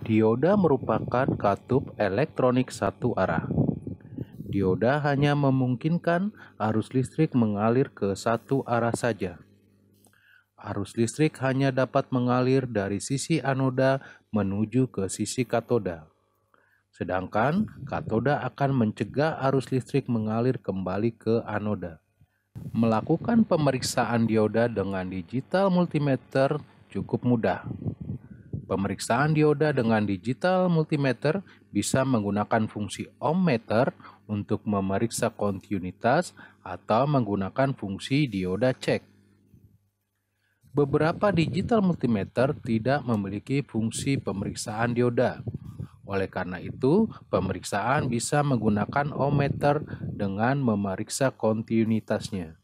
Dioda merupakan katup elektronik satu arah. Dioda hanya memungkinkan arus listrik mengalir ke satu arah saja. Arus listrik hanya dapat mengalir dari sisi anoda menuju ke sisi katoda. Sedangkan katoda akan mencegah arus listrik mengalir kembali ke anoda. Melakukan pemeriksaan dioda dengan digital multimeter cukup mudah. Pemeriksaan dioda dengan digital multimeter bisa menggunakan fungsi ohmmeter untuk memeriksa kontinuitas atau menggunakan fungsi dioda cek. Beberapa digital multimeter tidak memiliki fungsi pemeriksaan dioda. Oleh karena itu, pemeriksaan bisa menggunakan ohmmeter dengan memeriksa kontinuitasnya.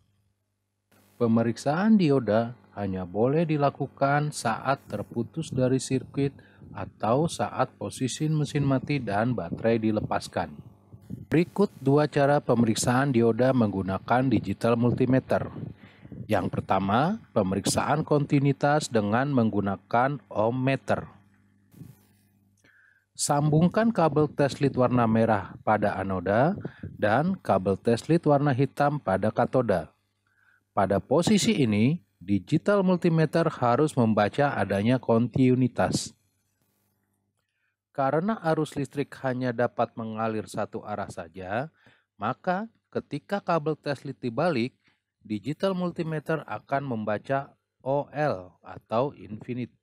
Pemeriksaan dioda hanya boleh dilakukan saat terputus dari sirkuit atau saat posisi mesin mati dan baterai dilepaskan. Berikut dua cara pemeriksaan dioda menggunakan digital multimeter. Yang pertama, pemeriksaan kontinuitas dengan menggunakan ohmmeter. Sambungkan kabel teslit warna merah pada anoda dan kabel teslit warna hitam pada katoda. Pada posisi ini, digital multimeter harus membaca adanya kontinuitas. Karena arus listrik hanya dapat mengalir satu arah saja, maka ketika kabel teslit dibalik, digital multimeter akan membaca OL atau infinite.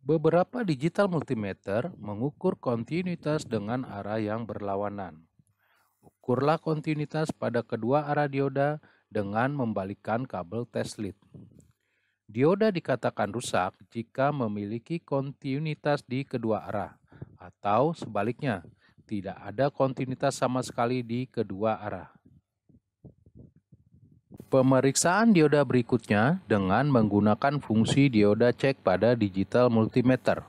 Beberapa digital multimeter mengukur kontinuitas dengan arah yang berlawanan. Ukurlah kontinuitas pada kedua arah dioda dengan membalikkan kabel teslit. Dioda dikatakan rusak jika memiliki kontinuitas di kedua arah, atau sebaliknya, tidak ada kontinuitas sama sekali di kedua arah. Pemeriksaan dioda berikutnya dengan menggunakan fungsi dioda cek pada digital multimeter.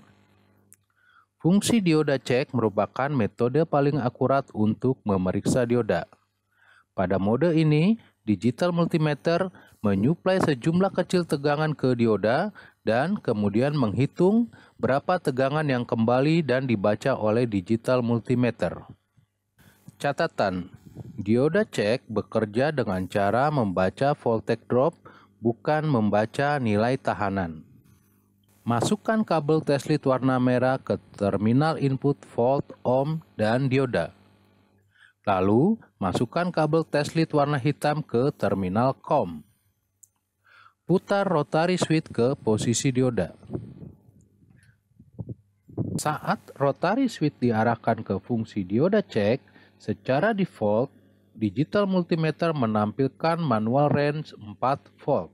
Fungsi dioda cek merupakan metode paling akurat untuk memeriksa dioda. Pada mode ini, digital multimeter menyuplai sejumlah kecil tegangan ke dioda dan kemudian menghitung berapa tegangan yang kembali dan dibaca oleh digital multimeter. Catatan, dioda cek bekerja dengan cara membaca voltage drop, bukan membaca nilai tahanan. Masukkan kabel teslit warna merah ke terminal input volt, ohm, dan dioda. Lalu, masukkan kabel teslit warna hitam ke terminal COM. Putar rotary switch ke posisi dioda. Saat rotary switch diarahkan ke fungsi dioda cek, secara default, digital multimeter menampilkan manual range 4 volt.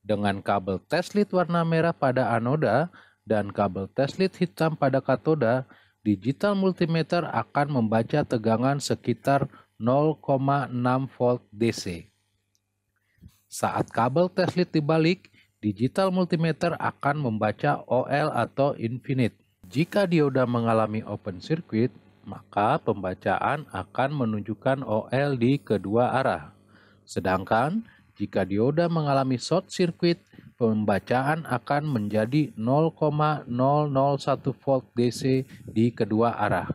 Dengan kabel teslit warna merah pada anoda dan kabel teslit hitam pada katoda, digital multimeter akan membaca tegangan sekitar 0,6 volt DC. Saat kabel teslit dibalik, digital multimeter akan membaca OL atau infinite. Jika dioda mengalami open circuit, maka pembacaan akan menunjukkan OL di kedua arah. Sedangkan jika dioda mengalami short circuit, pembacaan akan menjadi 0,001 volt DC di kedua arah.